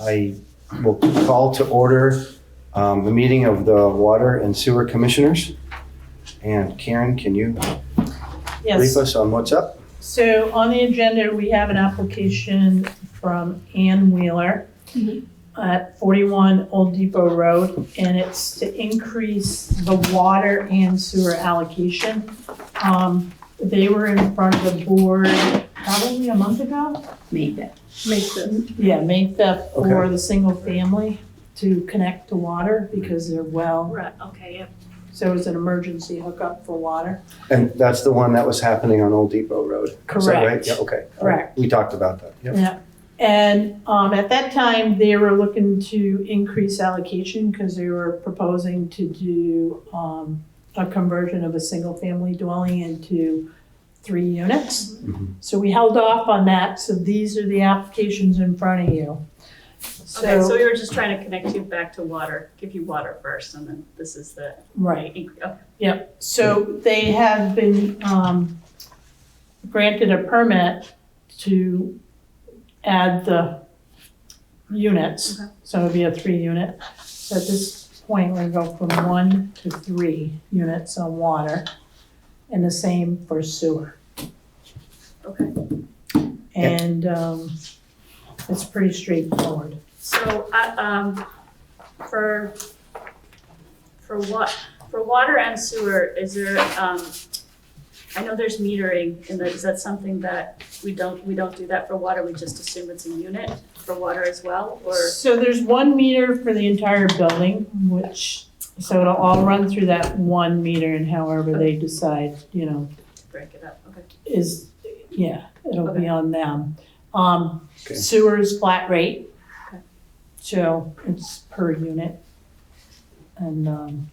I will call to order the meeting of the Water and Sewer Commissioners. And Karen, can you Yes. brief us on what's up? So on the agenda, we have an application from Ann Wheeler at 41 Old Depot Road, and it's to increase the water and sewer allocation. They were in front of the board probably a month ago. May 5th. Yeah, May 5th for Okay. the single family to connect to water because they're well. Right, okay, yep. So it's an emergency hookup for water. And that's the one that was happening on Old Depot Road. Is that right? Correct. Yeah, okay. Correct. We talked about that. Yep. Yeah, and at that time, they were looking to increase allocation because they were proposing to do a conversion of a single-family dwelling into 3 units. Mhm. So we held off on that, so these are the applications in front of you. Okay, so we were just trying to connect you back to water, give you water first, and then this is the. Right. Okay. Yep, so they have been granted a permit to add the units. Okay. So it'll be a 3-unit. So at this point, we go from 1 to 3 units on water, and the same for sewer. Okay, And it's pretty straightforward. so, for water and sewer, is there, I know there's metering, and is that something that we don't do that for water, we just assume it's a unit for water as well, or? So there's 1 meter for the entire building, so it'll all run through that 1 meter, and however they decide, Break it up, okay. it'll be Okay. on them. Okay. Sewer is flat rate. Okay. So it's per unit. And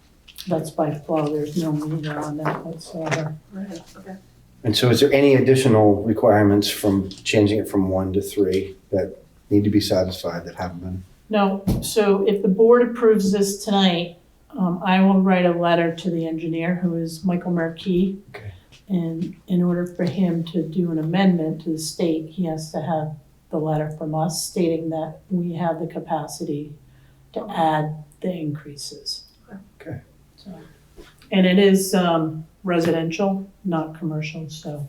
that's by flow, there's no meter on that whatsoever. Right, okay. And so is there any additional requirements from changing it from 1 to 3 that need to be satisfied that haven't been? No, so if the board approves this tonight, I will write a letter to the engineer, who is Michael Marquis. Okay. And in order for him to do an amendment to the state, he has to have the letter from us stating that we have the capacity to add the increases. Okay. So, and it is residential, not commercial, so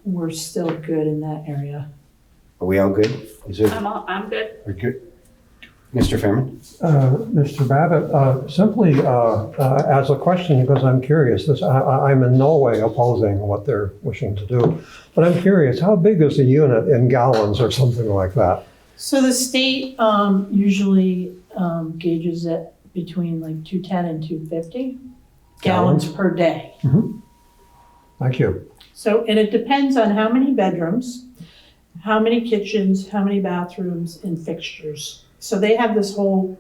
we're still good in that area. Are we all good? Is it? I'm good. We're good. Mr. Fairman? Mr. Babbitt, simply as a question, because I'm curious, I'm in no way opposing what they're wishing to do, but I'm curious, how big is a unit in gallons or something like that? So the state usually gauges it between like 210 and 250 gallons per day. Thank you. So, and it depends on how many bedrooms, how many kitchens, how many bathrooms, and fixtures. So they have this whole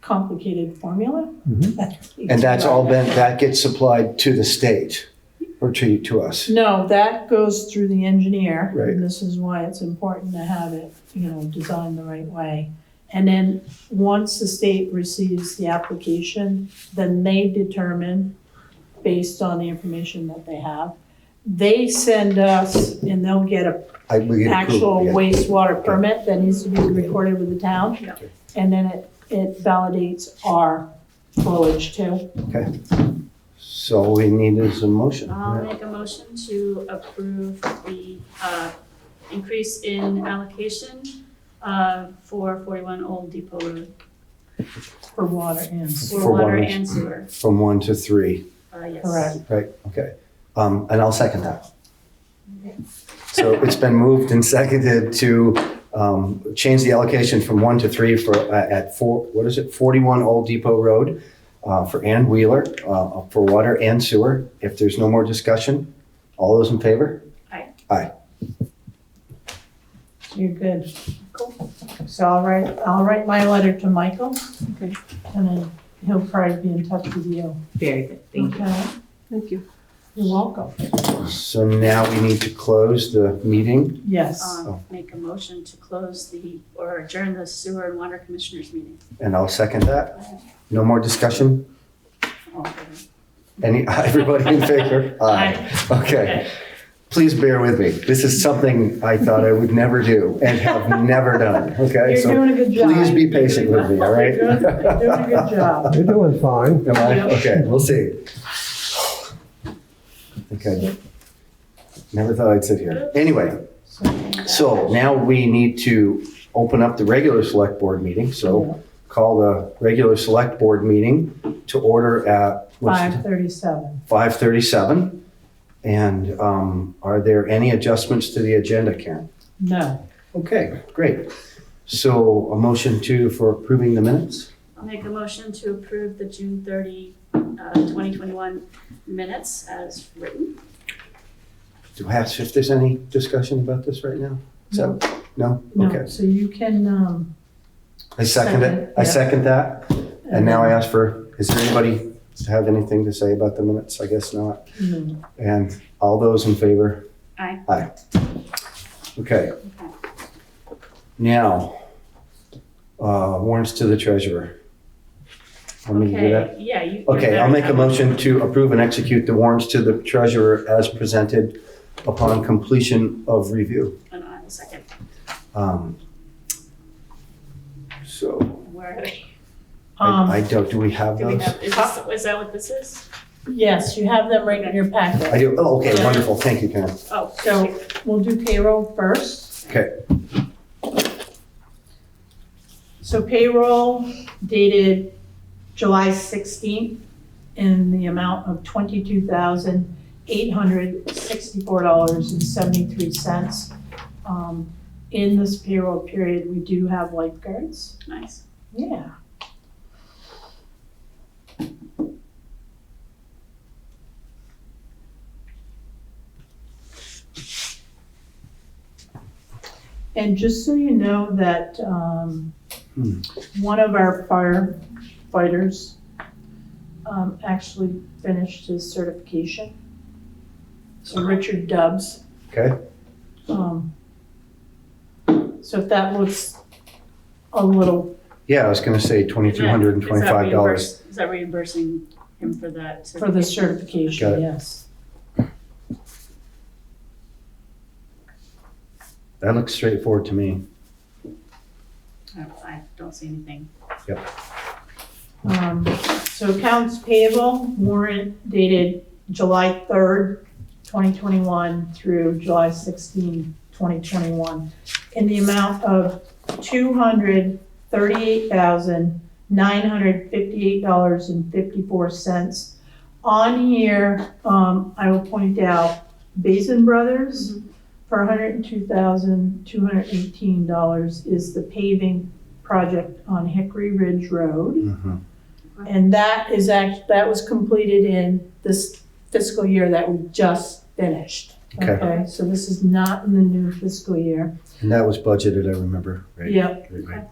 complicated formula. And that's all that gets supplied to the state or to us? No, that goes through the engineer. Right. And this is why it's important to have it, designed the right way. And then once the state receives the application, then they determine, based on the information that they have, they send us, and they'll get a We get actual approval, yeah. wastewater permit that needs to be recorded with the town. Yeah. And then it validates our flowage too. Okay. So all we need is a motion. I'll make a motion to approve the increase in allocation for 41 Old Depot Road. For water and sewer. For water water. and sewer, From 1 to 3, yes. Correct. right? Okay. And I'll second that. So it's been moved and seconded to change the allocation from 1 to 3 for at 41 Old Depot Road for Ann Wheeler for water and sewer. If there's no more discussion, all those in favor? Aye. Aye. You're good. Cool. So I'll write my letter to Michael. Okay. And then he'll probably be in touch with you. Very good, thank you. Okay? Thank you. You're welcome. So now we need to close the meeting. Yes. Make a motion to close or adjourn the sewer and water commissioners meeting. And I'll second that. No more discussion? Oh, Everybody in favor? Aye. Okay. please bear with me. This is something I thought I would never do and have never done, okay? You're So doing a good job. please be patient with me, all right? You're doing a good job. You're doing fine. Am I? Yeah. Okay, we'll see. Okay. Never thought I'd sit here. Anyway, so now we need to open up the regular select board meeting. So call the regular select board meeting to order at 5:37. 5:37. And are there any adjustments to the agenda, Karen? No. Okay, great. So a motion for approving the minutes? I'll make a motion to approve the June 30, 2021 minutes as written. Do I ask if there's any discussion about this right now? No? No, Okay. so you can, I second it. I yeah. second that. And now I ask for, is there anybody have anything to say about the minutes? I guess not. no. And all those in favor? Aye. Aye. Okay. Now, warrants to the treasurer. Want me to do that? Okay, yeah, you. Okay, I'll make a motion to approve and execute the warrants to the treasurer as presented upon completion of review. And I will second. So, Where are they? I don't, do we have Do we those? have, is that what this is? Yes, you have them right in your I packet. do, oh, okay, wonderful, thank you, Karen. Oh, So we'll do payroll first. Okay, So payroll dated July 16th in the amount of $22,864.73. In this payroll period, we do have lifeguards. nice. Yeah. And just so you know that one of our firefighters actually finished his certification. So Richard Dubbs. okay, So if that looks a little, yeah, I was gonna say $2,225. Is that reimbursing him for that? for the Got certification, it. yes. That looks straightforward to me. I don't see anything. So accounts payable warrant dated July 3rd, 2021 through July 16th, 2021 in the amount of $238,958.54. On here, I will point out Basin Brothers for $102,218 is the paving project on Hickory Ridge Road. Mhm. And that was completed in this fiscal year that we just finished. Okay. So this is not in the new fiscal year. And that was budgeted, I remember, right? Yep. Right.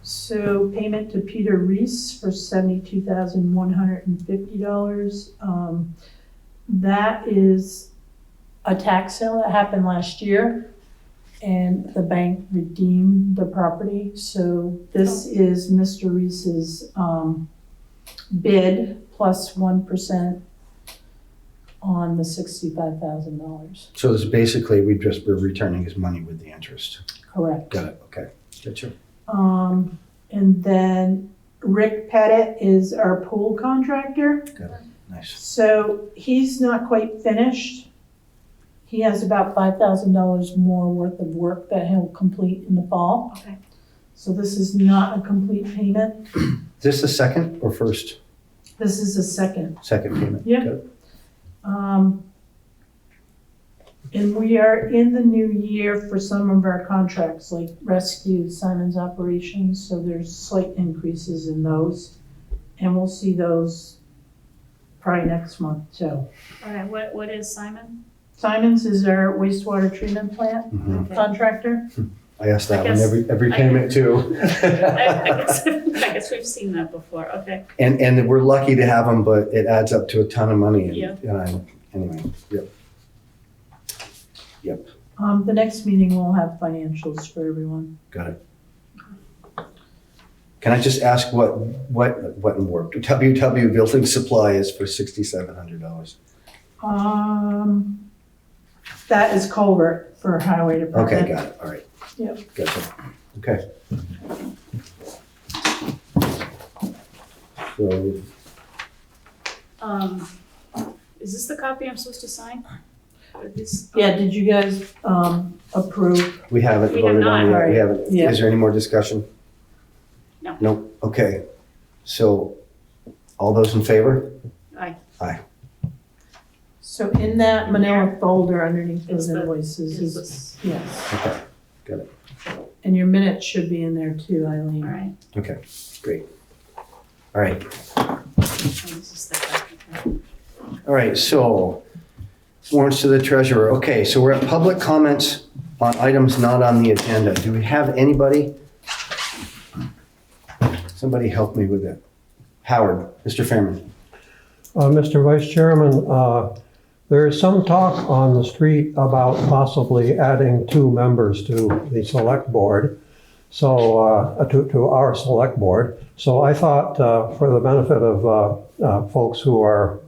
So payment to Peter Reese for $72,150. That is a tax sale that happened last year, and the bank redeemed the property. So this is Mr. Reese's bid plus 1% on the $65,000. So this is basically, we're returning his money with the interest. Correct. Got it, okay, gotcha. And then Rick Pettit is our pool contractor. Nice. So he's not quite finished. He has about $5,000 more worth of work that he'll complete in the fall. Okay. So this is not a complete payment. Is this the second or first? This is a second. Second payment? Yeah. Got it. And we are in the new year for some of our contracts, like rescue, Simon's operations, so there's slight increases in those. And we'll see those probably next month too. All right, what is Simon? Simon's is our wastewater treatment plant Mhm. Okay. contractor. I asked that I one guess- every payment too. I guess we've seen that before, okay. And we're lucky to have them, but it adds up to a ton of money. Yeah. Anyway, yep. The next meeting we'll have financials for everyone. Got it. Can I just ask what in work? WW Building Supply is for $6,700. That is culvert for highway department. Okay, got it, all right. Yep. Gotcha, okay. So, Is this the copy I'm supposed to sign? Or this- Yeah, did you guys, approve? we haven't We have voted on it not. yet, we haven't, Yeah. is there any more discussion? No. Nope, okay. So, all those in favor? Aye. Aye. So in that manila folder underneath It's those the- invoices is is, yes. Okay, got it. And your minutes should be in there too, Eileen. All right. Okay, great. All right, Oh, this is the copy. all right, so warrants to the treasurer. Okay, so we're at public comments on items not on the agenda. Do we have anybody? Somebody help me with that. Howard, Mr. Fairman. Mr. Vice Chairman, there is some talk on the street about possibly adding 2 members to the select board, so, to our select board. So I thought, for the benefit of folks who are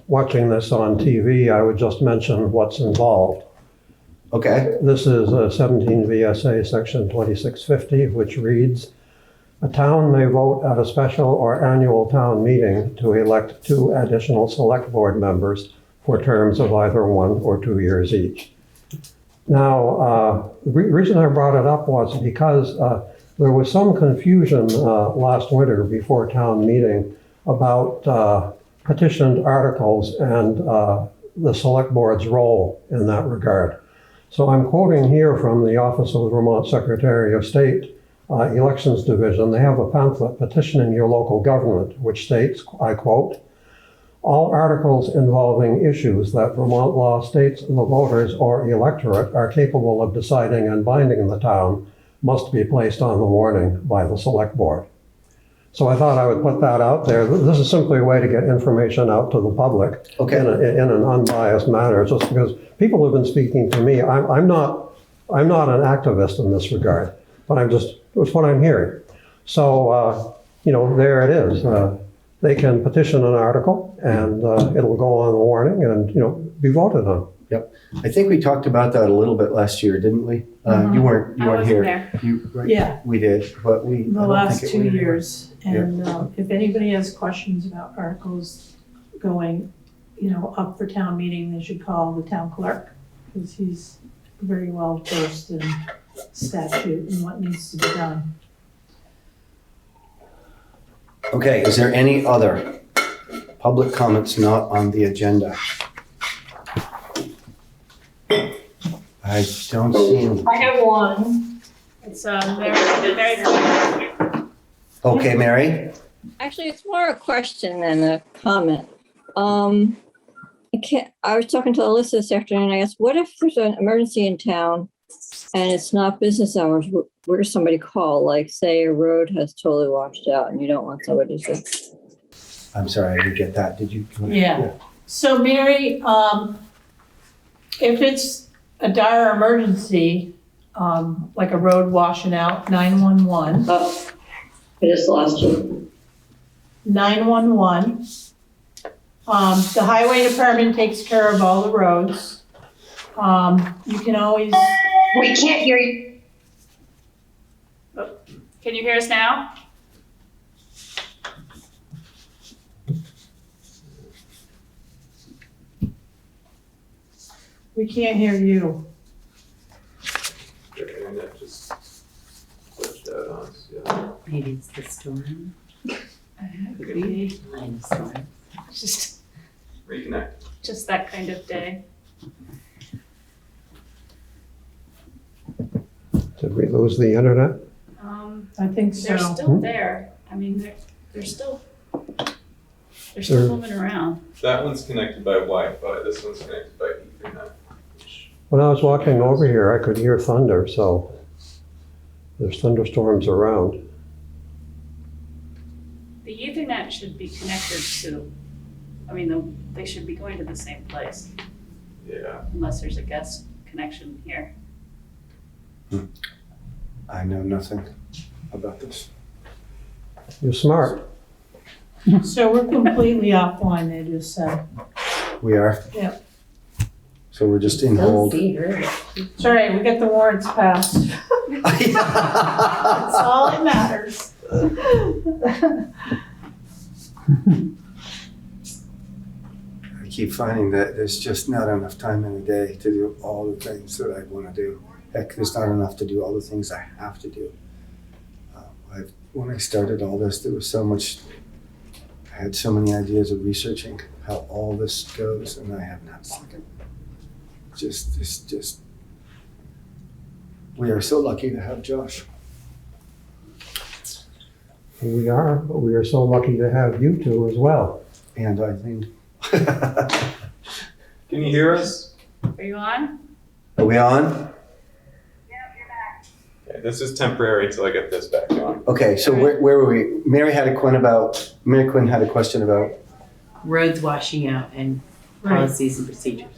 watching this on TV, I would just mention what's involved. Okay, This is 17 VSA Section 2650, which reads, "A town may vote at a special or annual town meeting to elect 2 additional select board members for terms of either 1 or 2 years each." Now, the reason I brought it up was because there was some confusion last winter before town meeting about petitioned articles and the select board's role in that regard. So I'm quoting here from the Office of the Vermont Secretary of State Elections Division. They have a pamphlet, Petitioning Your Local Government, which states, I quote, "All articles involving issues that Vermont law states the voters or electorate are capable of deciding and binding the town must be placed on the warning by the select board." So I thought I would put that out there. This is simply a way to get information out to the public okay, in an unbiased manner, just because people have been speaking to me. I'm not an activist in this regard, but it's what I'm hearing. So, there it is. They can petition an article and it'll go on the warning and, be voted on. I think we talked about that a little bit last year, didn't we? You weren't I wasn't here. there. Right? Yeah, We did, but I the don't last think it 2 went anywhere. years. And if anybody has questions about articles going, up for town meeting, they should call the town clerk, because he's very well versed in statute and what needs to be done. Okay, is there any other public comments not on the agenda? I don't see any. I have one. It's Mary. Okay, Mary? Actually, it's more a question than a comment. I was talking to Alyssa this afternoon. I asked, what if there's an emergency in town and it's not business hours? Where does somebody call? Like, say a road has totally washed out and you don't want somebody to. I'm sorry, I didn't get that. Did you? Yeah. So Mary, if it's a dire emergency, like a road washing out, 911. Oh, I just lost you. 911. The highway department takes care of all the roads. You can always, We can't hear you. Can you hear us now? we can't hear you. Their internet just glitched out on us, yeah. Maybe it's the storm. Could be Line of storm. just Reconnect. that kind of day. Did we lose the internet? I think They're so. still there. I mean, they're still moving around. That one's connected by Wi-Fi, this one's connected by Ethernet. When I was walking over here, I could hear thunder, so there's thunderstorms around. The Ethernet should be connected to, they should be going to the same place, Yeah. unless there's a guest connection here. I know nothing about this. You're smart. So we're completely offline, they just said. We are? Yep. So we're just in Don't hold. see her. It's all right, we get the warrants passed. That's all that matters. I keep finding that there's just not enough time in the day to do all the things that I want to do. Heck, there's not enough to do all the things I have to do. When I started all this, there was so much, I had so many ideas of researching how all this goes, and I have not a second. We are so lucky to have Josh. We are, but we are so lucky to have you two as well. And Eileen. Can you hear us? Are you on? Are we on? Okay, this is temporary until I get this back on. Okay, so where were we? Mary Quinn had a question about, Roads washing out and policies and procedures.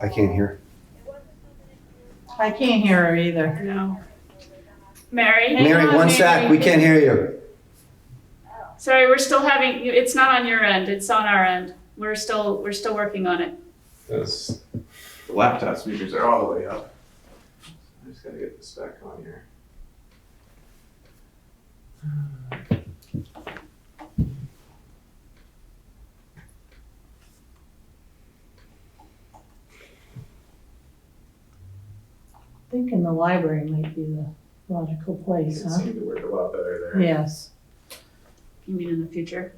I can't hear. I can't hear her either. No. Mary? Mary, one sec, we can't hear you. Sorry, we're still having, it's not on your end, it's on our end. We're still working on it. The laptop speakers are all the way up. I just gotta get this back on here. I think in the library might be the logical place, It huh? seemed to work a lot better there. Yes, You mean in the future?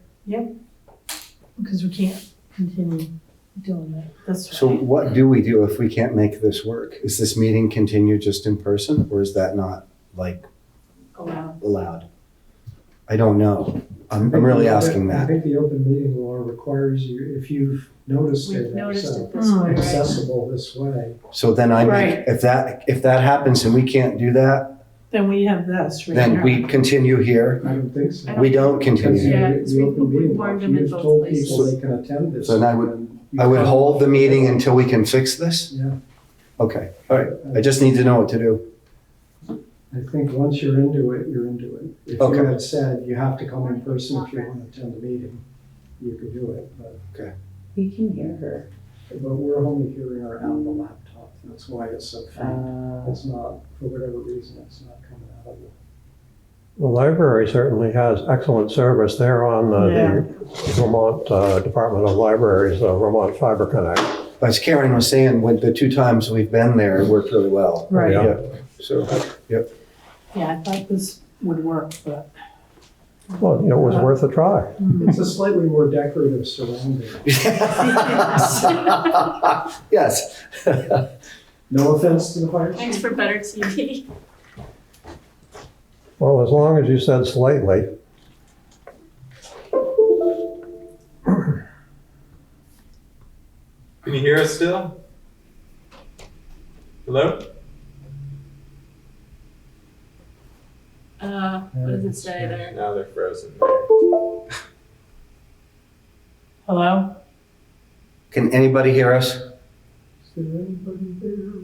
because we can't continue doing that this way. So what do we do if we can't make this work? Is this meeting continue just in person, or is that not allowed? I don't know. I'm really asking I that. think the open meeting law requires you, if you've noticed We've it, noticed it's it this way, right? accessible this way. So then I Right. make, if that happens and we can't do that, Then we have this right then here. we continue here. I don't think so. We don't Because continue. Yeah, the because we open meeting law, warned if them in you've both told places. people they can attend this. So then I would then hold the meeting until we can fix this? Yeah, Okay, all right. I just need to know what to do. I think once you're into it, you're into it. If Okay. you had said you have to come in person if you want to attend the meeting, you could do it, but We can hear her. we're only hearing her out of the laptop. That's why it's so faint. It's not, for whatever reason, it's not coming out of it. The library certainly has excellent service. They're on the Vermont Department of Libraries, Vermont Fiber Connect. As Karen was saying, with the 2 times we've been there, it worked really well. Right. Yeah. So, yep. Yeah, I thought this would work, but. Well, it was worth a try. It's a slightly more decorative surrounding. Yes. No offense to the fire chief. Thanks for better TV. Well, as long as you said slightly. Can you hear us still? Hello? What does it say there? Now they're frozen. Hello? Can anybody hear us? Is there anybody there?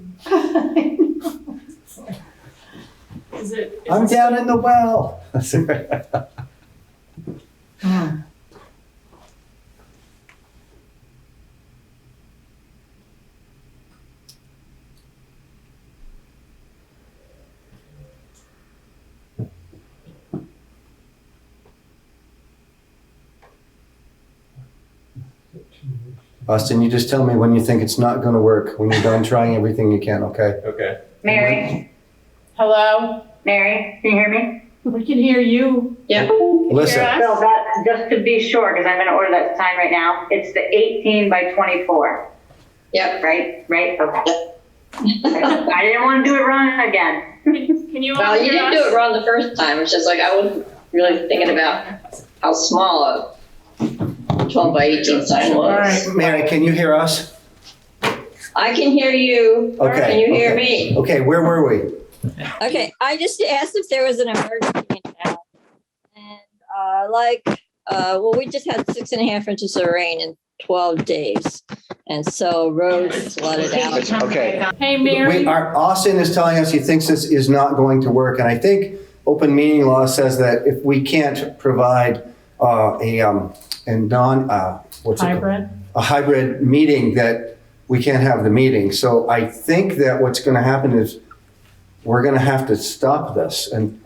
Is I'm it down in the well. Hmm. Austin, you just tell me when you think it's not going to work, when you're done trying everything you can, okay? Okay. Mary, Hello? Mary, can you hear me? We can hear you. Listen, So that, just to be sure, because I'm gonna order that sign right now, it's the 18 by 24. Yep. Right, okay. I didn't want to do it wrong again. Can you all Well, you hear didn't do us? it wrong the first time. It's just like I wasn't really thinking about how small a 12 by 18 sign All was. right. Mary, can you hear us? I can hear you. Okay. Can you hear okay. me? Okay, where were we? Okay, I just asked if there was an emergency in town. And well, we just had 6.5 inches of rain in 12 days. And so roads flooded out. Okay. Hey, Mary. Austin is telling us he thinks this is not going to work, and I think open meeting law says that if we can't provide a hybrid meeting, that we can't have the meeting. So I think that what's going to happen is we're going to have to stop this, and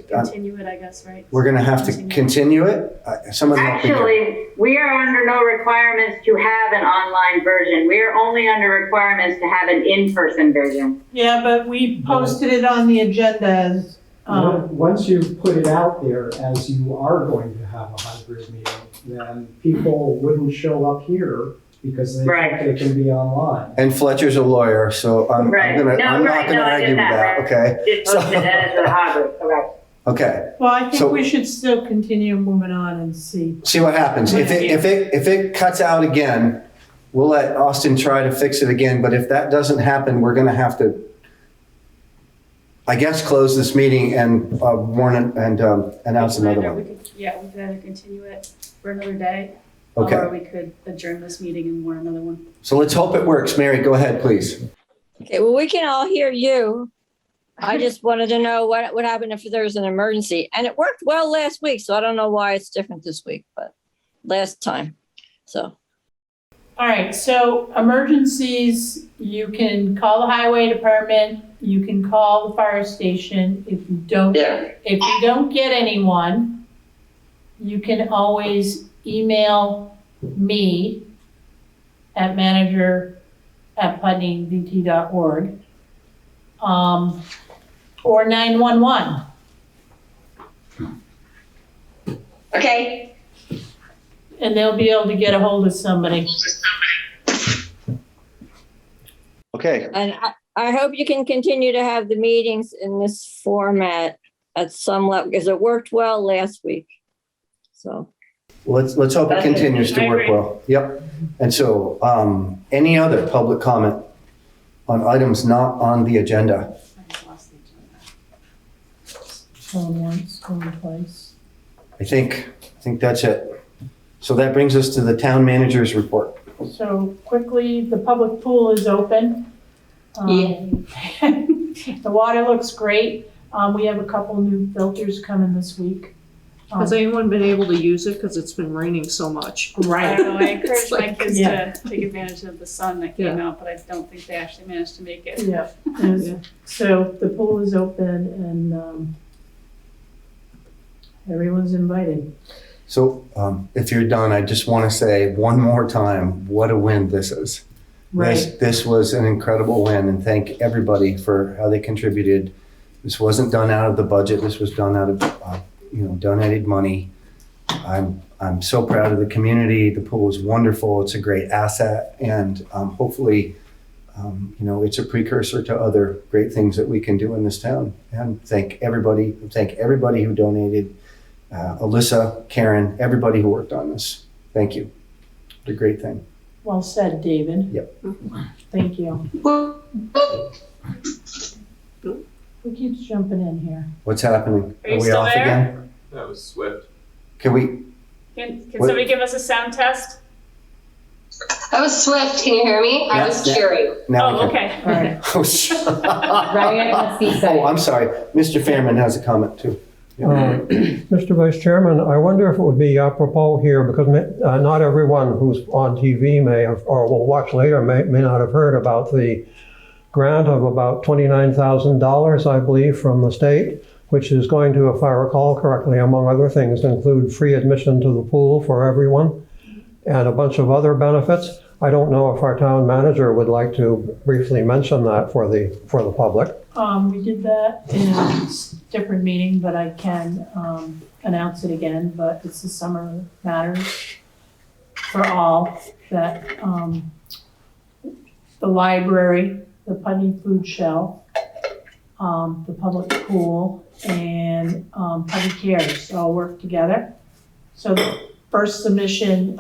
Continue it, I guess, right? we're going to have to continue it. Someone help me here. Actually, we are under no requirements to have an online version. We are only under requirements to have an in-person version. Yeah, but we posted it on the agenda as, Once you put it out there as you are going to have a hybrid meeting, then people wouldn't show up here because they think Right. they can be online. And Fletcher's a lawyer, so I'm Right. not No, going right. to No, I argue get with that, that, right. okay? Just posted as a hybrid, correct. Okay, well, I think So- we should still continue moving on and see. see what happens. If it cuts out again, we'll let Austin try to fix it again, but if that doesn't happen, we're going to have to, I guess, close this meeting and warn it and announce another Either one. we could- Yeah, we could either continue it for another day, Okay. or we could adjourn this meeting and warn another one. So let's hope it works. Mary, go ahead, please. Okay, well, we can all hear you. I just wanted to know what happened if there's an emergency. And it worked well last week, so I don't know why it's different this week, but last time. So, All right, so emergencies, you can call the highway department, you can call the fire station. If you don't get anyone, you can always email me at manager@putneyvt.org, or 911. Okay, And they'll be able to get a hold of somebody. Okay, and I hope you can continue to have the meetings in this format at some level, because it worked well last week. So, let's hope it continues to I work agree. well. Yep. And so, any other public comment on items not on the agenda? I just lost the agenda. Going once, going twice. I think that's it. So that brings us to the town manager's report. So quickly, the public pool is open. The water looks great. We have a couple new filters coming this week. Has anyone been able to use it because it's been raining so much? I Right. don't know, I encouraged my kids Yeah. to take advantage of the sun that came out, but I don't think they actually managed to make it. Yeah. Yeah. So the pool is open and everyone's invited. So if you're done, I just want to say one more time, what a win this is. This was an incredible win, and thank everybody for how they contributed. This wasn't done out of the budget. This was done out of donated money. I'm so proud of the community. The pool is wonderful. It's a great asset, and hopefully, it's a precursor to other great things that we can do in this town. And thank everybody who donated. Alyssa, Karen, everybody who worked on this. Thank you. It's a great thing. Well said, David. Yep. Thank you. Who keeps jumping in here? What's happening? Are you we still off there? again? That was Swift. Can we? Can What? somebody give us a sound test? that was Swift, can you hear me? I was cheering. Now we Oh, can. okay. All right. Oh, sh- Ryan must be oh, I'm sorry. Mr. Fairman has a comment too. Mr. Vice Chairman, I wonder if it would be apropos here, because not everyone who's on TV may have, or will watch later, may not have heard about the grant of about $29,000, I believe, from the state, which is going to, if I recall correctly, among other things, include free admission to the pool for everyone and a bunch of other benefits. I don't know if our town manager would like to briefly mention that for the public. We did that in a different meeting, but I can announce it again, but it's the Summer Matters for All, that the library, the Putney Food Shelf, the public pool, and Public Cares all work together. So the first submission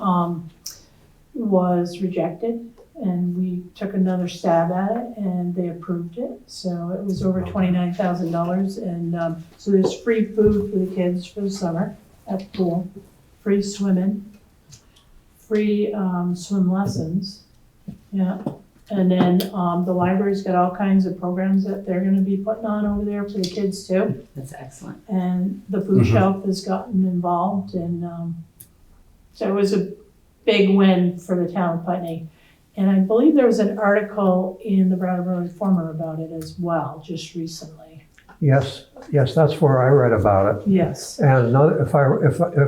was rejected, and we took another stab at it, and they approved it. So it was over $29,000, and so there's free food for the kids for the summer at the pool, free swimming, free swim lessons, yeah. And then the library's got all kinds of programs that they're gonna be putting on over there for the kids too. That's excellent. And the food shelf has gotten involved, and so it was a big win for the town of Putney. And I believe there was an article in the Brattleboro Informer about it as well, just recently. Yes, that's where I read about it. Yes. And another, if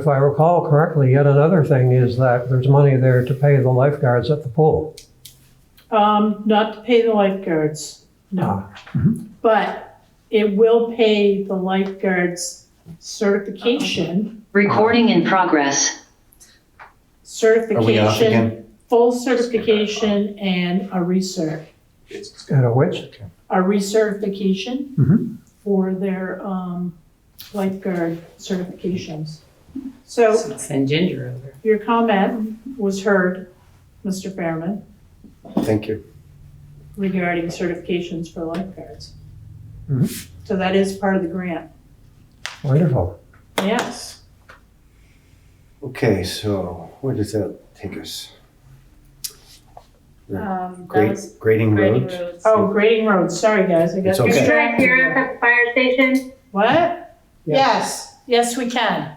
I recall correctly, yet another thing is that there's money there to pay the lifeguards at the pool. Not to pay the lifeguards, no. But it will pay the lifeguards certification. Recording in progress. Are we off again? Full certification and a recert. And a which? A recertification for their lifeguard certifications. So Send Ginger over. your comment was heard, Mr. Fairman, Thank you. regarding certifications for lifeguards. Mhm. So that is part of the grant. Wonderful. Yes. Okay, so where does that take us? That Grading was grading grading roads? roads. Oh, grading roads. Sorry, guys. I got It's okay. Can you guys distracted. hear us at the fire station? What? Yes. Yes, we can.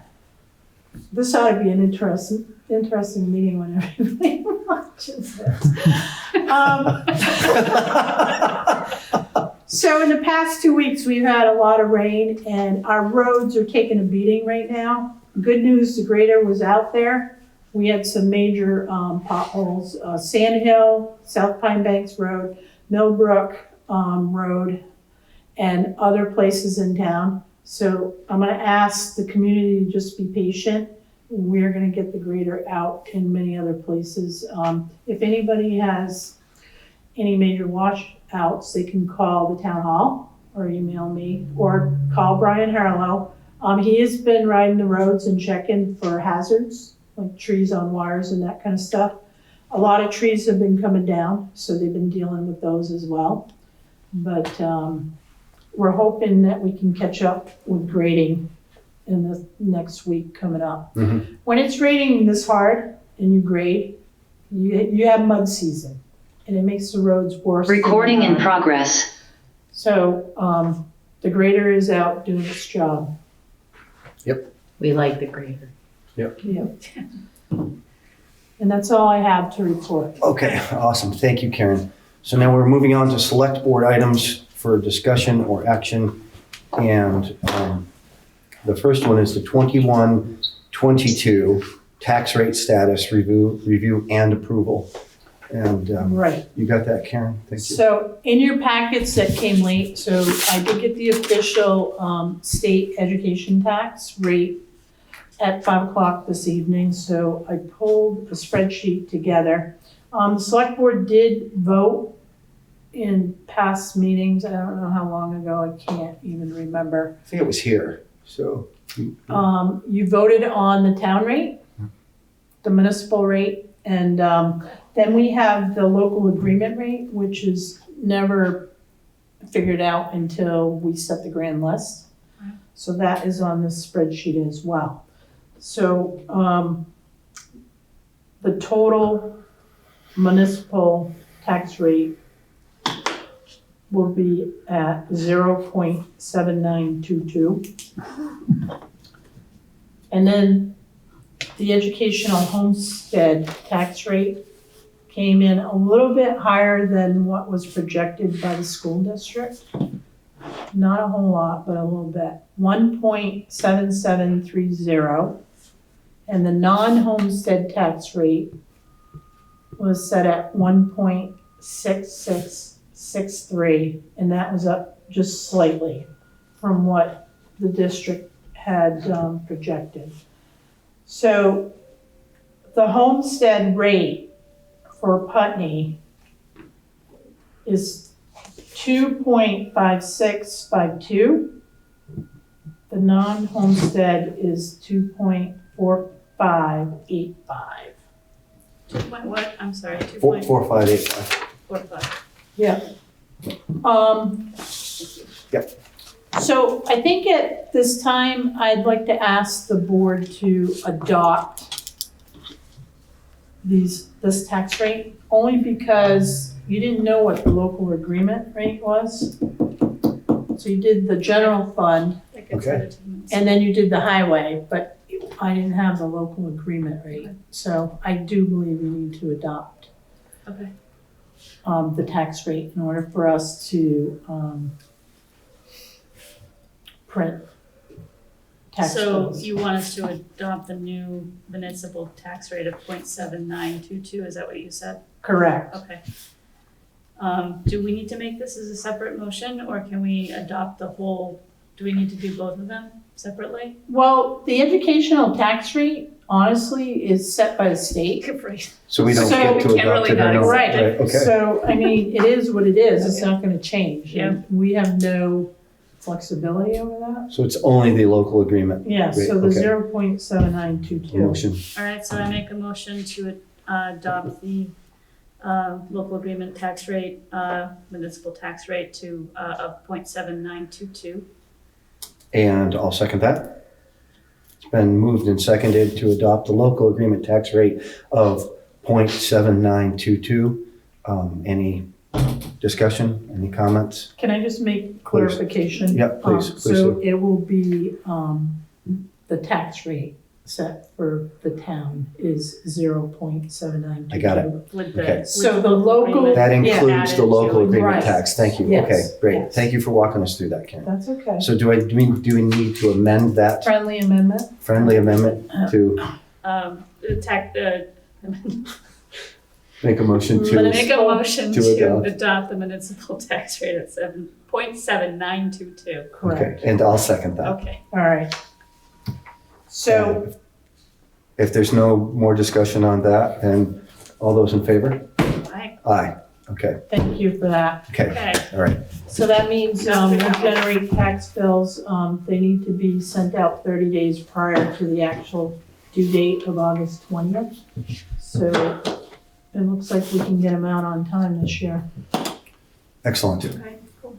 This ought to be an interesting meeting when everybody watches this. So in the past 2 weeks, we've had a lot of rain and our roads are taking a beating right now. Good news, the grader was out there. We had some major potholes, Sand Hill, South Pine Banks Road, Millbrook Road, and other places in town. So I'm gonna ask the community to just be patient. We're gonna get the grader out in many other places. If anybody has any major washouts, they can call the town hall or email me or call Brian Harlow. He has been riding the roads and checking for hazards, like trees on wires and that kind of stuff. A lot of trees have been coming down, so they've been dealing with those as well. But we're hoping that we can catch up with grading in the next week coming up. When it's raining this hard and you grade, you have mud season and it makes the roads worse. Recording in progress. So the grader is out doing its job. We like the grader. Yep. And that's all I have to report. Okay, awesome. Thank you, Karen. So now we're moving on to select board items for discussion or action. And the first one is the 21-22 tax rate status review and approval. And Right. you got that, Karen? Thank you. So in your packets that came late, so I did get the official state education tax rate at 5 o'clock this evening. So I pulled a spreadsheet together. The select board did vote in past meetings. I don't know how long ago. I can't even remember. I think it was here, so. You voted on the town rate, the municipal rate, and then we have the local agreement rate, which is never figured out until we set the grand list. So that is on this spreadsheet as well. So the total municipal tax rate will be at 0.7922. And then the educational homestead tax rate came in a little bit higher than what was projected by the school district. Not a whole lot, but a little bit. 1.7730. And the non-homestead tax rate was set at 1.6663, and that was up just slightly from what the district had projected. So the homestead rate for Putney is 2.5652. The non-homestead is 2.4585. 2 point what? I'm sorry, 4585. 2.45. Yeah. Yep. So I think at this time, I'd like to ask the board to adopt this tax rate, only because you didn't know what the local agreement rate was. So you did the general fund, That gets Okay. rid of 2 minutes. and then you did the highway, but I didn't have the local agreement rate. So I do believe you need to adopt. Okay. The tax rate in order for us to, print tax So bills. you want us to adopt the new municipal tax rate of 0.7922, is that what you said? Correct. Okay. Do we need to make this as a separate motion, or can we adopt the whole, do we need to do both of them separately? Well, the educational tax rate honestly is set by the state. Right. So we don't So get we to can't adopt really it or not no? accept Right, Okay. so, I mean, it is what it is, it's not gonna change. Yeah. And we have no flexibility over that. So it's only the local agreement Yeah, so the Okay. 0.7922. motion. All right, so I make a motion to adopt the local agreement tax rate, municipal tax rate to, of 0.7922. And I'll second that. It's been moved and seconded to adopt the local agreement tax rate of 0.7922. Any discussion, any comments? Can I just make clarification? Yep, please So do. it will be, the tax rate set for the town is 0.7922. I got it. With Okay. the. So with the local- agreement That Yeah. includes the added local to it. agreement Right. tax. Thank you. Yes, Okay, great. yes. Thank you for walking us through that, Karen. That's okay. So do we need to amend that Friendly amendment? friendly amendment to The tax, make a motion make to? a motion to to adopt. adopt the municipal tax rate at 0.7922. Correct. Okay, and I'll second that. Okay. All right. So, If there's no more discussion on that, then all those in favor? Aye. Aye. Okay, thank you for that. okay, Okay. all right. So that means, we'll generate tax bills, they need to be sent out 30 days prior to the actual due date of August 20th. So it looks like we can get them out on time this year. Excellent. Okay, cool.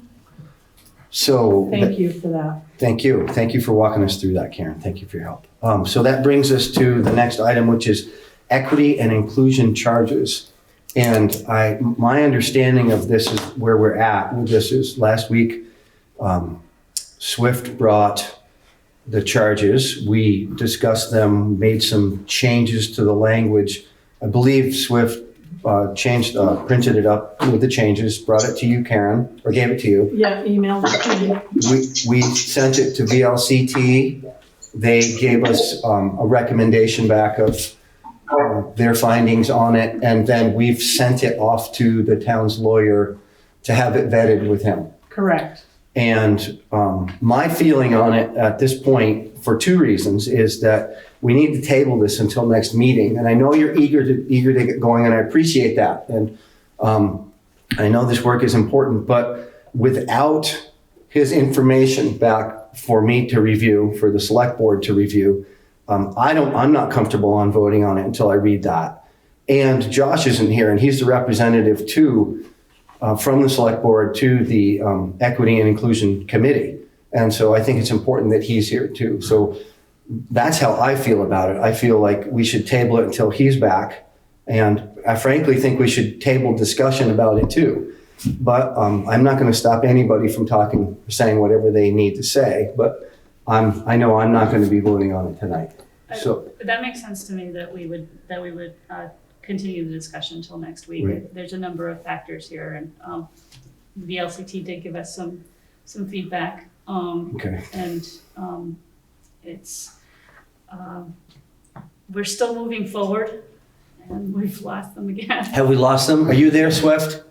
So. Thank you for that. Thank you. Thank you for walking us through that, Karen. Thank you for your help. So that brings us to the next item, which is equity and inclusion charges. And my understanding of this is where we're at with this is last week, Swift brought the charges. We discussed them, made some changes to the language. I believe Swift printed it up with the changes, brought it to you, Karen, or gave it to you. Yeah, email it to you. We sent it to VLCT. They gave us a recommendation back of their findings on it, and then we've sent it off to the town's lawyer to have it vetted with him. Correct. And my feeling on it at this point, for two reasons, is that we need to table this until next meeting. And I know you're eager to get going, and I appreciate that. And I know this work is important, but without his information back for me to review, for the select board to review, I'm not comfortable on voting on it until I read that. And Josh isn't here, and he's the representative from the select board to the Equity and Inclusion Committee. And so I think it's important that he's here too. So that's how I feel about it. I feel like we should table it until he's back. And I frankly think we should table discussion about it too. But I'm not going to stop anybody from saying whatever they need to say. But I know I'm not going to be voting on it tonight. So That makes sense to me that we would continue the discussion until next week. Right. There's a number of factors here, and the LCT did give us some feedback. okay. And it's we're still moving forward, and we've lost them again. Have we lost them? Are you there, Swift?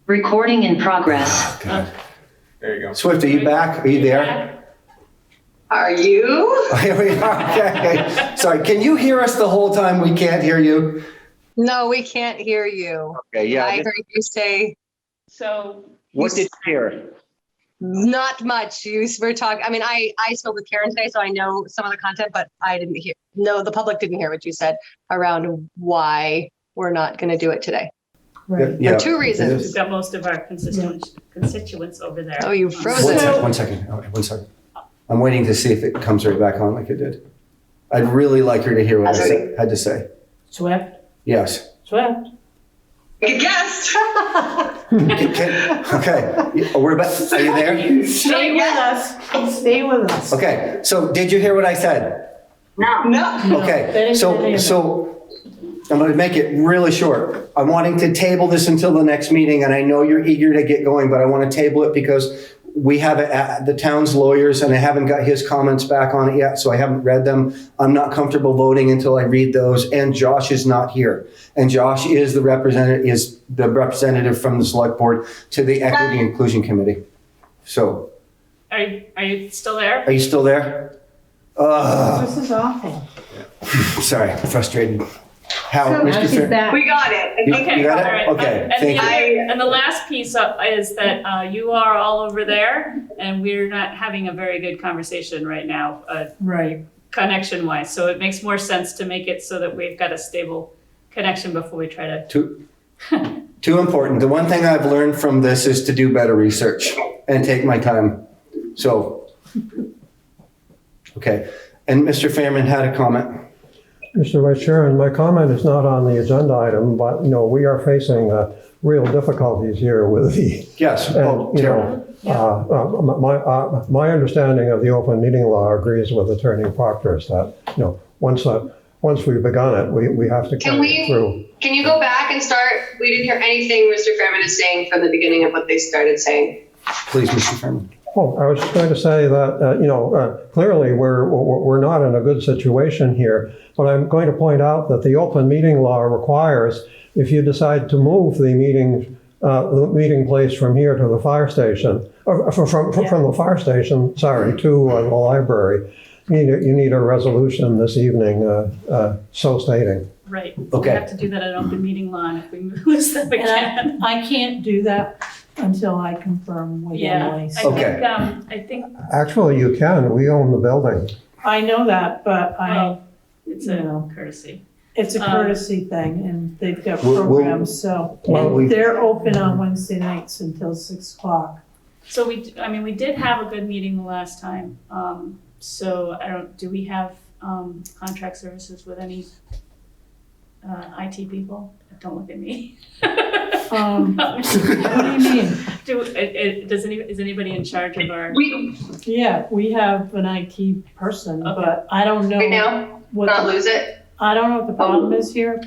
Recording in progress. God. There you go. Swift, are you back? Are you there? Are you? Here we are. Okay. Sorry, can you hear us the whole time? We can't hear you. No, we can't hear you. Okay, yeah. I heard you say So What did you hear? not much. You were talking, I mean, I spoke with Karen today, so I know some of the content, but I didn't hear, no, the public didn't hear what you said around why we're not going to do it today. Right. Yeah, For two we've reasons. got most of our constituents over there. Oh, you froze One it. second, 1 second. All right, 1 second. I'm waiting to see if it comes right back on like it did. I'd really like her to hear what I had to say. Swift? Yes. Swift? Good guess. Okay. We're back. Are you there? Stay with us. Stay with us. Okay. So did you hear what I said? No. No. No, Okay. they didn't say any of So I'm going to make it really short. I'm wanting to table this until the next meeting, and I know you're eager to get going, but I want to table it because we have the town's lawyers, and I haven't got his comments back on it yet, so I haven't read them. I'm not comfortable voting until I read those, and Josh is not here. And Josh is the representative from the select board to the Equity Inclusion Committee. So. Are you still there? Are you still there? This is awful. Sorry, frustrated. How, So Mr. she's Fair- back. We got it. Okay, You got it? all right. Okay, And thank you. and the last piece is that you are all over there, and we're not having a very good conversation right now, Right. connection-wise. So it makes more sense to make it so that we've got a stable connection before we try to. Too important. The one thing I've learned from this is to do better research and take my time. So, okay. And Mr. Fairman had a comment. Mr. Vice Chair, and my comment is not on the agenda item, but, we are facing real difficulties here with the, Yes. and, my understanding of the open meeting law agrees with Attorney Proctor's that, once we've begun it, we have to carry it through. Can you go back and start? We didn't hear anything Mr. Fairman is saying from the beginning of what they started saying. Please, Mr. Fairman. Oh, I was just going to say that, clearly we're not in a good situation here, but I'm going to point out that the open meeting law requires, if you decide to move the meeting place from here to the fire station, or from the fire station, sorry, to the library, you need a resolution this evening so stating. Right. Okay. We have to do that at open meeting law, and if we lose them again. And I can't do that until I confirm with Yeah, Emily. I So Okay. think, I think, Actually, you can. We own the building. I know that, but it's you a know. courtesy. it's a courtesy thing, and they've got We'll- programs, so. Well, And they're open on Wednesday nights until 6 o'clock. So we did have a good meeting the last time. So do we have contract services with any IT people? Don't look at me. What do you mean? Is anybody in charge of our? Yeah, we have an IT person, Okay. but I don't know Right now, what, not lose it. I don't know what the problem is here,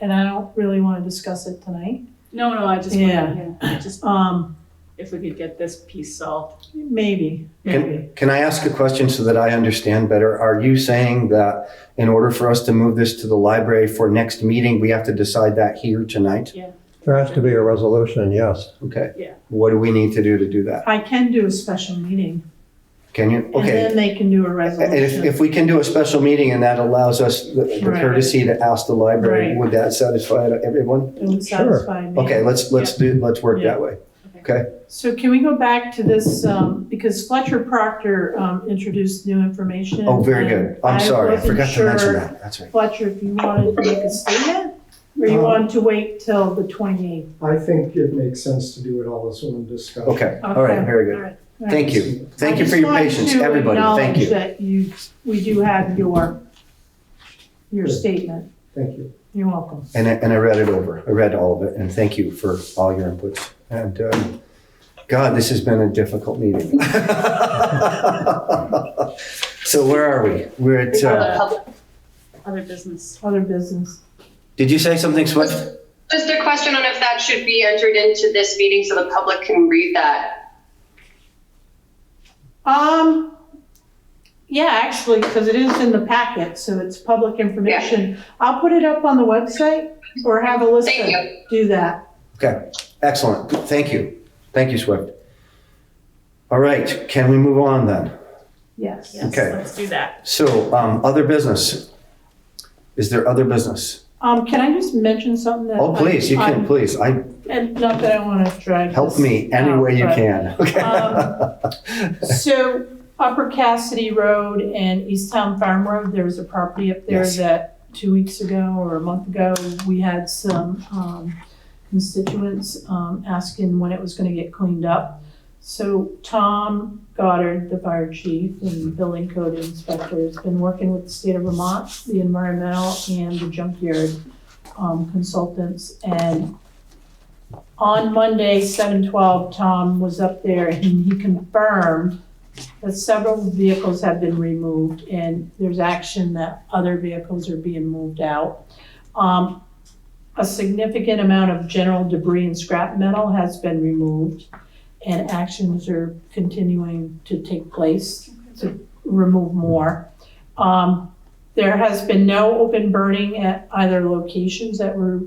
and I don't really want to discuss it tonight. No, I just Yeah. just if we could get this piece solved. Maybe. Can I ask a question so that I understand better? Are you saying that in order for us to move this to the library for next meeting, we have to decide that here tonight? Yeah. There has to be a resolution, yes. Okay. Yeah. What do we need to do that? I can do a special meeting, Can you? and Okay. then they can do a And resolution. if we can do a special meeting and that allows us the Right. courtesy to ask the library, Right. would that satisfy everyone? It would Sure. satisfy me. Okay, let's work that way. Okay. So can we go back to this, because Fletcher Proctor introduced new information. Oh, very and good. I'm sorry, I wasn't forgot to mention sure, that. That's right. Fletcher, if you wanted to make a statement, or you wanted to wait till the 28th? I think it makes sense to do it all as one discussion. Okay, all right, very good. All right. Thank you. Thank you for your patience, everybody. Thank you. I just wanted to acknowledge that we do have your statement. Thank you. You're welcome. And I read it over. I read all of it, and thank you for all your inputs. And God, this has been a difficult meeting. So where are we? We're at, Other business. Other business. did you say something, Swift? Just a question on if that should be entered into this meeting so the public can read that. Yeah, actually, because it is in the packet, so it's public information. I'll put it up on the website or have Alyssa Thank you. do that. Okay, excellent. Thank you. Thank you, Swift. All right, can we move on then? Yes. Yes, Okay. let's do that. So, other business. Is there other business? Can I just mention something that? Oh, please, you can, please. And not that I want to drag Help this me any out, way you but, can. Okay. So Upper Cassidy Road and East Town Farm Road, there was a property up there Yes. that 2 weeks ago or a month ago, we had some constituents asking when it was going to get cleaned up. So Tom Goddard, the fire chief and building code inspector, has been working with the state of Vermont, the environmental and the junkyard consultants. And on Monday, 7/12, Tom was up there and he confirmed that several vehicles have been removed and there's action that other vehicles are being moved out. A significant amount of general debris and scrap metal has been removed, and actions are continuing to take place to remove more. There has been no open burning at either locations that were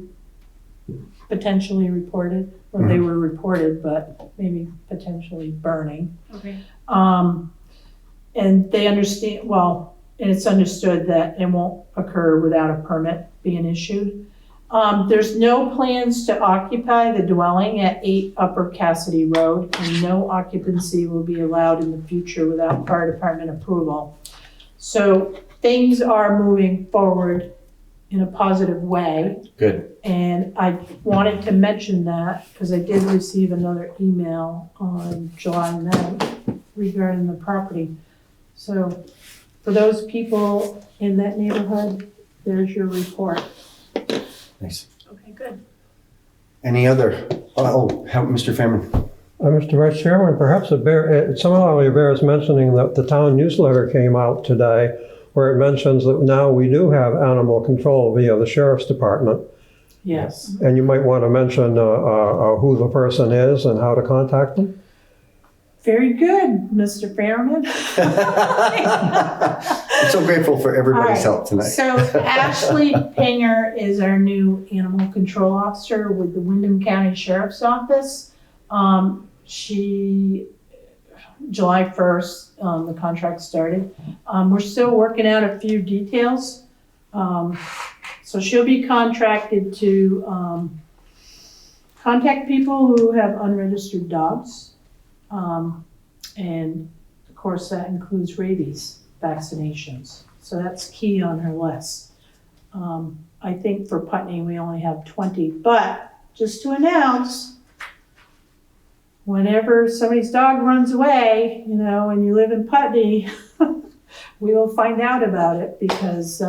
potentially reported, or they were reported, but maybe potentially burning. Okay. And they understand, well, and it's understood that it won't occur without a permit being issued. There's no plans to occupy the dwelling at 8 Upper Cassidy Road, and no occupancy will be allowed in the future without fire department approval. So things are moving forward in a positive way. Good. And I wanted to mention that because I did receive another email on July 9th regarding the property. So for those people in that neighborhood, there's your report. Nice. Okay, good. Any other? Mr. Fairman. Mr. Vice Chairman, perhaps somehow it bears mentioning that the town newsletter came out today where it mentions that now we do have animal control via the sheriff's department. Yes. And you might want to mention who the person is and how to contact them. Very good, Mr. Fairman. I'm so grateful for everybody's help tonight. So Ashley Pinger is our new animal control officer with the Windham County Sheriff's Office. July 1st, the contract started. We're still working out a few details. So she'll be contracted to contact people who have unregistered dogs. And of course that includes rabies vaccinations. So that's key on her list. I think for Putney we only have 20, but just to announce, whenever somebody's dog runs away, and you live in Putney, we will find out about it because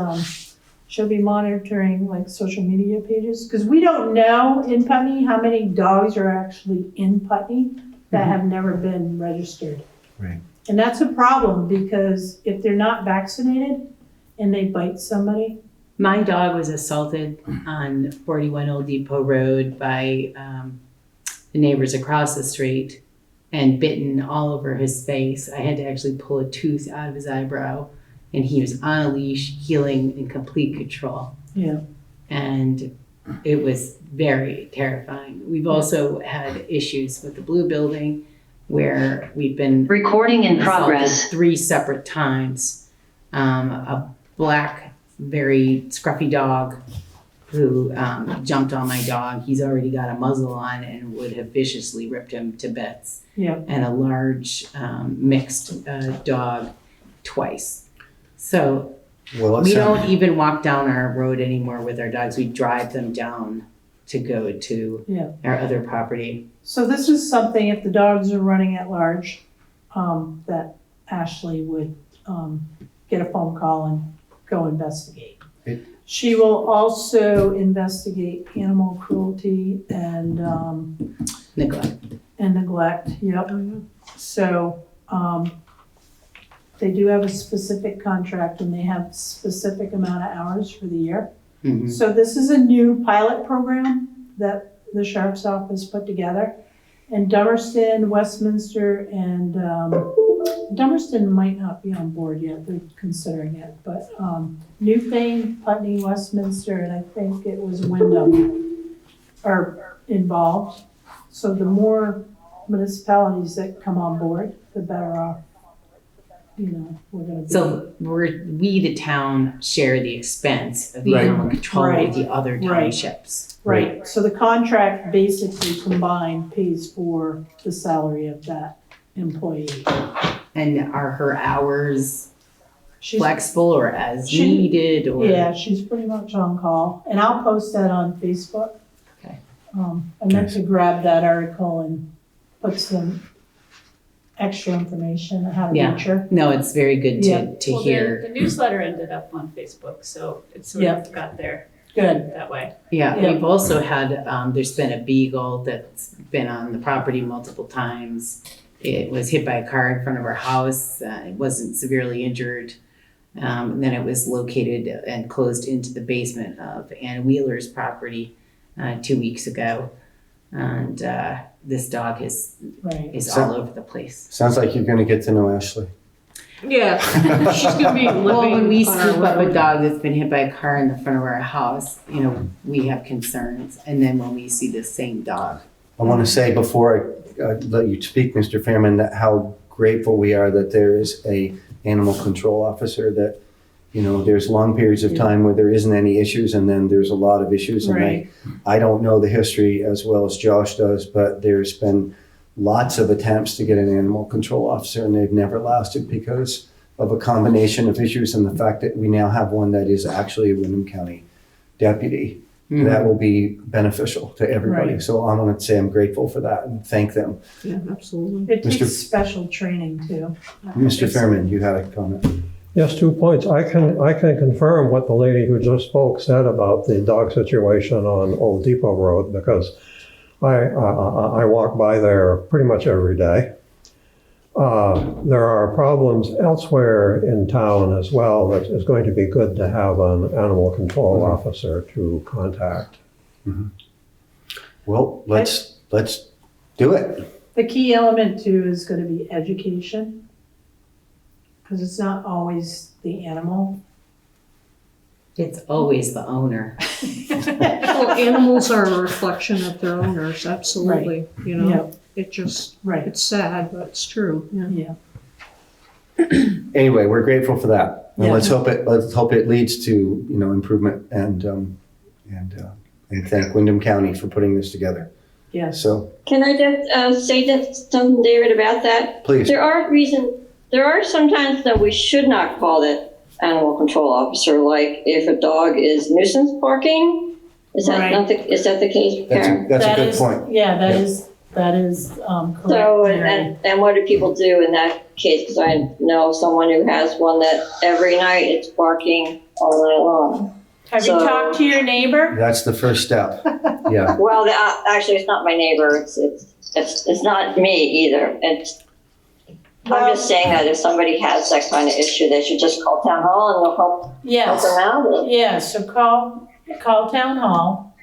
she'll be monitoring like social media pages. Because we don't know in Putney how many dogs are actually in Putney that have never been registered. Right. And that's a problem because if they're not vaccinated and they bite somebody. My dog was assaulted on 41 Old Depot Road by the neighbors across the street and bitten all over his face. I had to actually pull a tooth out of his eyebrow, and he was on a leash, healing in complete control. Yeah. And it was very terrifying. We've also had issues with the Blue Building where we've been Recording in assaulted progress. 3 separate times. A black, very scruffy dog who jumped on my dog. He's already got a muzzle on and would have viciously ripped him to bits. Yeah. And a large mixed dog twice. So we don't even walk down our road anymore with our dogs. We drive them down to go to our other property. So this is something, if the dogs are running at large, that Ashley would get a phone call and go investigate. She will also investigate animal cruelty and neglect. Yep. So they do have a specific contract and they have specific amount of hours for the year. Mm-hmm. So this is a new pilot program that the Sheriff's Office put together. And Dummerston, Westminster, and Dummerston might not be on board yet, they're considering it, but Newfane, Putney, Westminster, and I think it was Windham are involved. So the more municipalities that come on board, the better off, we're gonna be. So we, the town, share the expense of the animal control with the other townships. Right, so the contract basically combined pays for the salary of that employee. And are her hours flexible or as needed? Or? Yeah, she's pretty much on call. And I'll post that on Facebook. Okay. I meant to grab that article and put some extra information on how to reach her. No, it's very good to Well, hear. The newsletter ended up on Facebook, so it sort of got there. Good. That way. Yeah, we've also had, there's been a beagle that's been on the property multiple times. It was hit by a car in front of our house. It wasn't severely injured. And then it was located and closed into the basement of Ann Wheeler's property 2 weeks ago. And this dog is all over the place. Sounds like you're gonna get to know Ashley. Yeah, she's gonna be living. Well, when we on our scoop up a road. dog that's been hit by a car in the front of our house, we have concerns. And then when we see the same dog. I want to say before I let you speak, Mr. Fairman, that how grateful we are that there is a animal control officer that, there's long periods of time where there isn't any issues and then there's a lot of issues. And Right. I don't know the history as well as Josh does, but there's been lots of attempts to get an animal control officer and they've never lasted because of a combination of issues and the fact that we now have one that is actually a Windham County deputy. That will be beneficial to everybody. Right. So I want to say I'm grateful for that and thank them. Yeah, absolutely. It takes Mr. special training too. Mr. Fairman, you had a comment. Yes, 2 points. I can confirm what the lady who just spoke said about the dog situation on Old Depot Road because I walk by there pretty much every day. There are problems elsewhere in town as well that is going to be good to have an animal control officer to contact. Well, let's do it. The key element too is gonna be education. Cause it's not always the animal. It's always the owner. Well, animals are a reflection of their owners, absolutely, It just, Right. it's sad, but it's true, yeah. Yeah. Anyway, we're grateful for that. And Yeah. let's hope it leads to, improvement and thank Windham County for putting this together. Yes. So Can I just say something, David, about that? please. There are sometimes that we should not call that animal control officer, like if a dog is nuisance barking. Is that Right. not is that the case, Karen? That's a That good is- point. Yeah, that Yeah. is correct. So, Mary. and what do people do in that case? Because I know someone who has one that every night it's barking all night long. Have you so- talked to your neighbor? That's the first step. Yeah. Well, actually, it's not my neighbor. It's not me either. I'm just saying that if somebody has that kind of issue, they should just call town hall and they'll help Yes. them out. Yeah, so call town hall.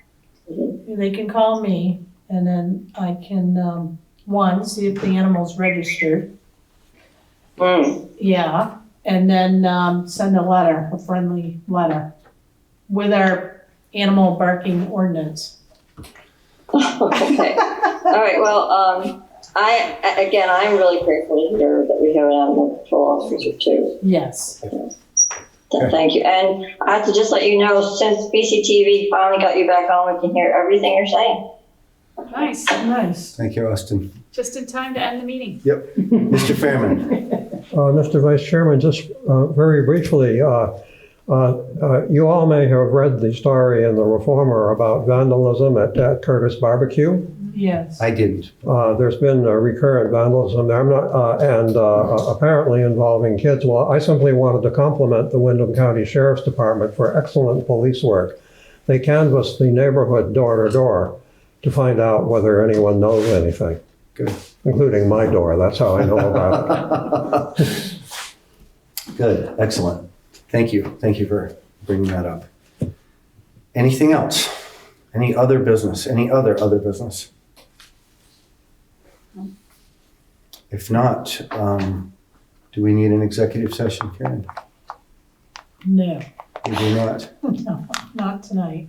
They can call me and then I can, see if the animal's registered. Yeah, and then, send a friendly letter with our animal barking ordinance. Okay. All right. Well, I'm really grateful to hear that we have an animal control officer too. Yes. Thank you. And I have to just let you know, since BCTV finally got you back on, we can hear everything you're saying. Nice, Nice. Thank you, Austin. just in time to end the meeting. Yep. Mr. Fairman. Mr. Vice Chairman, just very briefly, you all may have read the story in the Reformer about vandalism at Curtis Barbecue. Yes. I didn't. There's been recurrent vandalism there. And apparently involving kids. Well, I simply wanted to compliment the Windham County Sheriff's Department for excellent police work. They canvassed the neighborhood door to door to find out whether anyone knows anything. Good. Including my door. That's how I know about it. Good. Excellent. Thank you. Thank you for bringing that up. Anything else? Any other business? Any other business? If not, do we need an executive session, Karen? No, We do not. no, not tonight.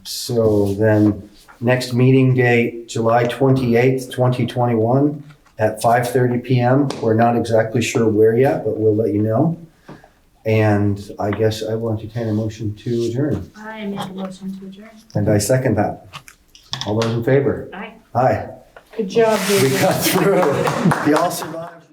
So then, next meeting date, July 28th, 2021 at 5:30 PM. We're not exactly sure where yet, but we'll let you know. And I guess I will entertain a motion to adjourn. I make a motion to adjourn. And I second that. All those in favor? Aye. Aye. Good job, David. We got through. You all survived.